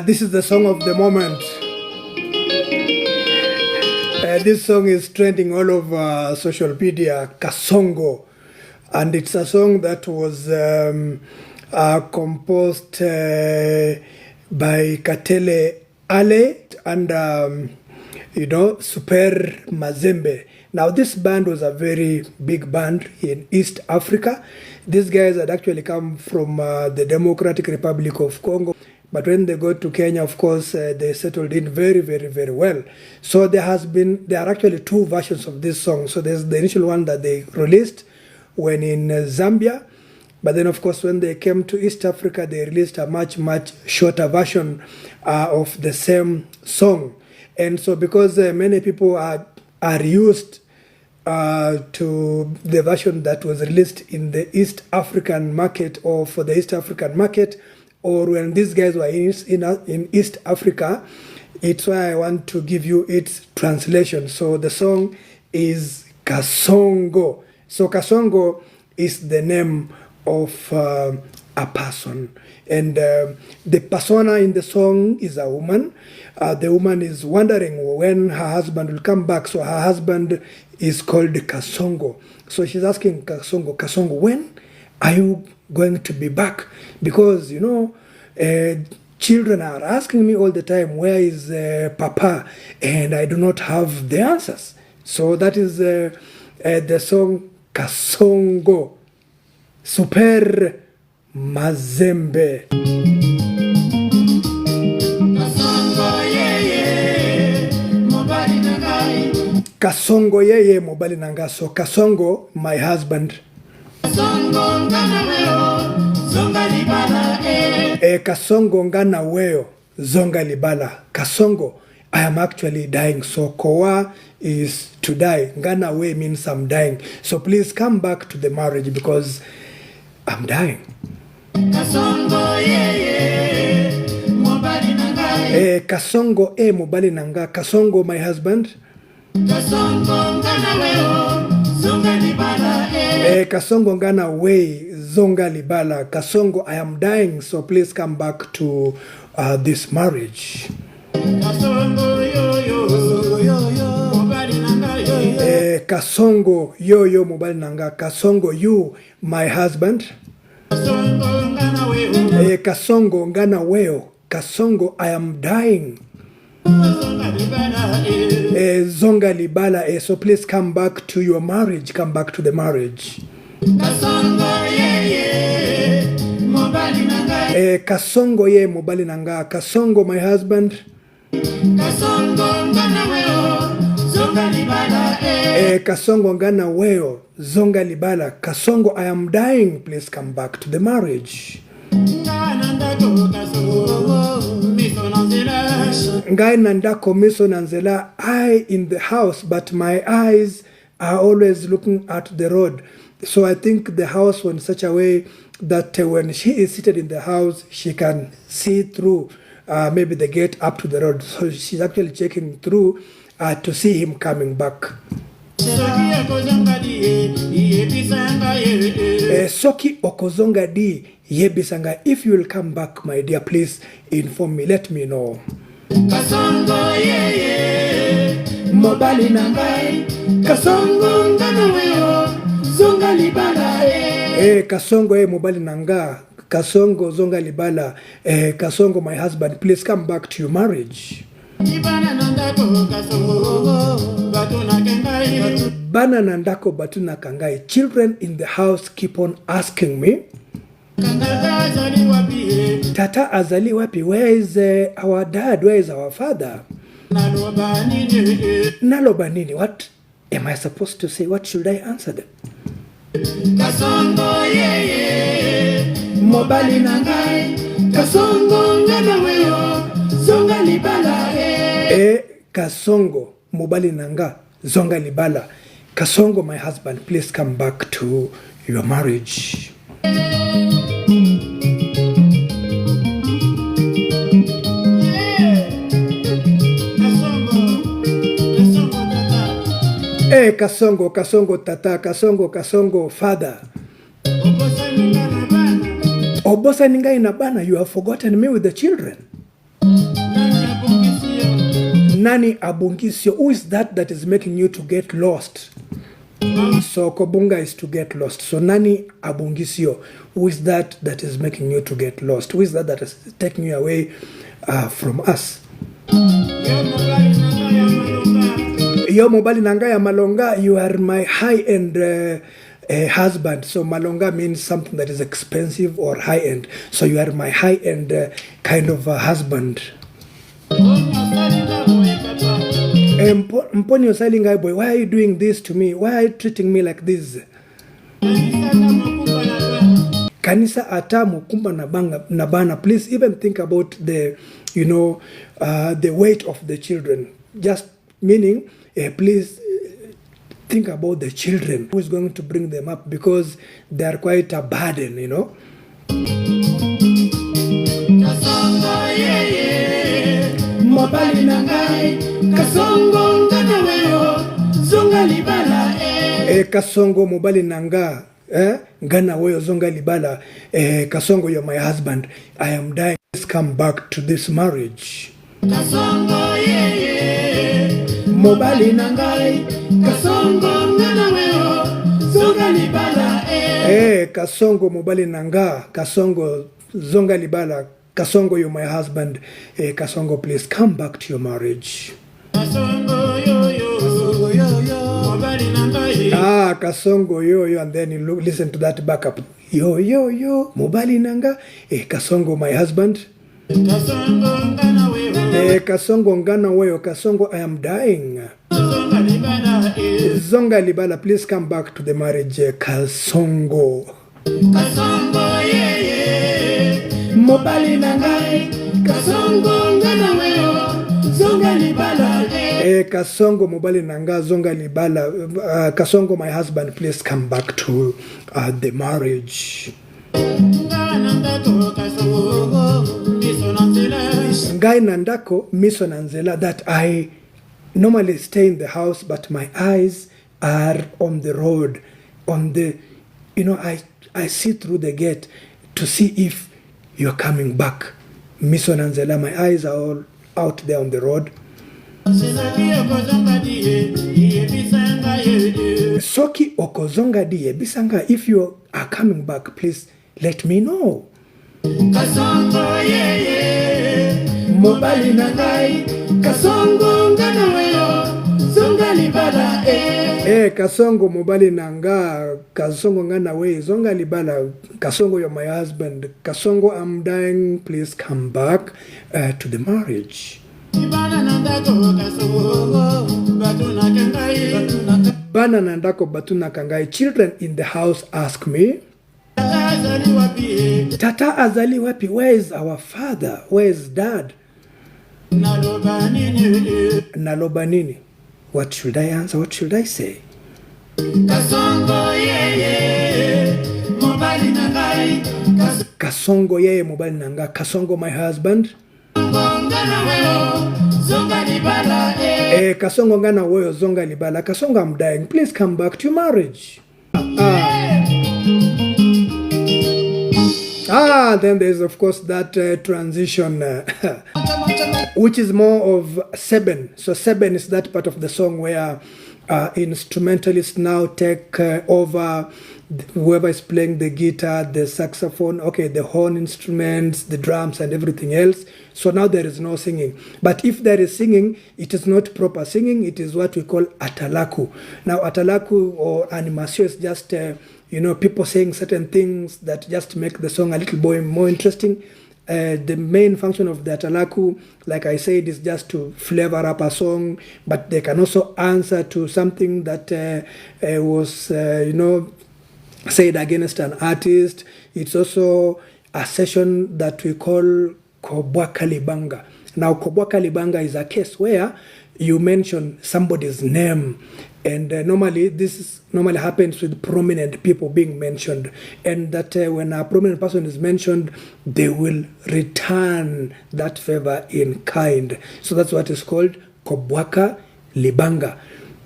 This is the song of the moment. This song is trending all over social media, Kasongo. And it's a song that was composed by Katele, Aley, and Super Mazembe. Now, this band was a very big band in East Africa. These guys had actually come from the Democratic Republic of Congo. But when they got to Kenya, of course, they settled in very, very, very well. So there are actually two versions of this song. So there's the initial one that they released when in Zambia. But then, of course, when they came to East Africa, they released a much, much shorter version of the same song. And so because many people are used to the version that was released in the East African market or for the East African market, or when these guys were in East Africa, it's why I want to give you its translation. So the song is Kasongo. So Kasongo is the name of a person. And the persona in the song is a woman. The woman is wondering when her husband will come back. So her husband is called Kasongo. So she's asking Kasongo, Kasongo, when are you going to be back? Because, children are asking me all the time, where is Papa? And I do not have the answers. So that is the song Kasongo. Super Mazembe. Kasongo yeye mobali nanga. So Kasongo, my husband. Kasongo ngana weo zonga libala. Kasongo, I am actually dying. So kowa is to die. Ngana we means I'm dying. So please come back to the marriage because I'm dying. Kasongo mobali nanga. Kasongo mobali nanga. Kasongo, my husband. Kasongo ngana weo zonga libala. Kasongo ngana we zonga libala. Kasongo, I am dying, so please come back to this marriage. Kasongo yo mobali nanga. Kasongo yo mobali nanga. Kasongo, you my husband. Kasongo ngana weo. Kasongo ngana weo. Kasongo, I am dying. Zonga libala. So please come back to your marriage. Come back to the marriage. Kasongo ye mobali nanga. Kasongo ye mobali nanga. Kasongo, my husband. Kasongo ngana weo zonga libala. Kasongo ngana weo zonga libala. Kasongo, I am dying. Please come back to the marriage. Ngai nandako miso nanzela. I in the house, but my eyes are always looking at the road. So I think the house was in such a way that when she is seated in the house, she can see through maybe the gate up to the road. So she's actually checking through to see him coming back. Soki okozonga di yebisanga. If you will come back, my dear, please inform me. Let me know. Kasongo ye mobali nangai. Kasongo ngana weo zonga libala. Kasongo mobali nanga. Kasongo zonga libala. Kasongo, my husband, please come back to your marriage. Bana nandako batuna kangai. Children in the house keep on asking me, Tata azali wapi? Where is our dad? Where is our father? Naloba nini? What am I supposed to say? What should I answer them? Kasongo ye mobali nangai. Kasongo ngana weo zonga libala. Kasongo mobali nanga zonga libala. Kasongo, my husband, please come back to your marriage. Kasongo tata. Kasongo father. Obosa ninga inabana. You have forgotten me with the children. Nani abungisio? Who is that is making you to get lost? So kobunga is to get lost. So nani abungisio? Who is that is making you to get lost? Who is that is taking you away from us? Yo mobali nanga ya malonga, you are my high-end husband. So malonga means something that is expensive or high-end. So you are my high-end kind of husband. Mponi yosalinga boy, why are you doing this to me? Why are you treating me like this? Kanisa atamu kumba na bana. Please even think about the, the weight of the children. Just meaning, please think about the children. Who is going to bring them up? Because they are quite a burden, Mobali nangai, Kasongo ngana weyo, zonga libala Kasongo mobali nanga, ngana weyo zonga libala Kasongo, you're my husband. I am dying. Please come back to this marriage. Kasongo mobali nangai, Kasongo ngana weyo, zonga libala Kasongo mobali nanga, Kasongo zonga libala. Kasongo, you're my husband. Kasongo, please come back to your marriage. Kasongo yo yo, Kasongo yo yo, and then you listen to that backup. Yo yo yo, mobali nanga. Kasongo, my husband. Kasongo ngana weyo, Kasongo, I am dying. Zonga libala, please come back to the marriage. Kasongo. Kasongo mobali nangai, Kasongo ngana weyo, zonga libala Kasongo mobali nanga, zonga libala Kasongo, my husband, please come back to the marriage. Ngai nandako miso nanzela, that I normally stay in the house, but my eyes are on the road, on the, I see through the gate to see if you're coming back. Miso nanzela, my eyes are all out there on the road. Soki okozonga diye bisanga, if you are coming back, please let me know. Kasongo mobali nangai, Kasongo ngana weyo, zonga libala Kasongo mobali nanga, Kasongo ngana weyo, zonga libala Kasongo, you're my husband. Kasongo, I'm dying. Please come back to the marriage. Bana nandako batuna kangai. Children in the house ask me, Tata azali wapi? Where is our father? Where is dad? Naloba nini? What should I answer? What should I say? Kasongo mobali nangai, Kasongo mobali nanga, Kasongo, my husband. Kasongo ngana weyo, zonga libala Kasongo, I'm dying. Please come back to your marriage. Then there's of course that transition which is more of seven. So seven is that part of the song where instrumentalists now take over, whoever is playing the guitar, the saxophone, the horn instruments, the drums and everything else. So now there is no singing. But if there is singing, it is not proper singing. It is what we call atalaku. Now atalaku or animation is just people saying certain things that just make the song a little more interesting. The main function of the atalaku, like I said, is just to flavor up a song, but they can also answer to something that was said against an artist. It's also a session that we call Kobwakalibanga. Now Kobwakalibanga is a case where you mention somebody's name, and normally this normally happens with prominent people being mentioned, and that when a prominent person is mentioned, they will return that favor in kind. So that's what is called Kobwaka Libanga.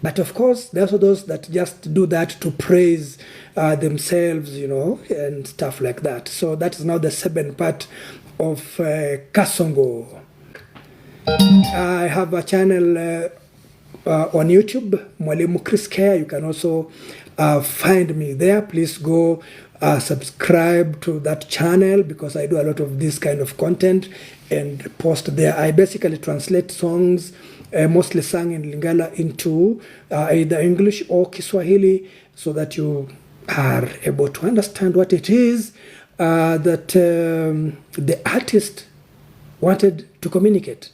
But of course, there are also those that just do that to praise themselves, and stuff like that. So that is now the seventh part of Kasongo. I have a channel on YouTube, Mwalimu Chris Care. You can also find me there. Please go subscribe to that channel because I do a lot of this kind of content and post there. I basically translate songs, mostly sung in Lingala, into either English or Kiswahili so that you are able to understand what it is that the artist wanted to communicate.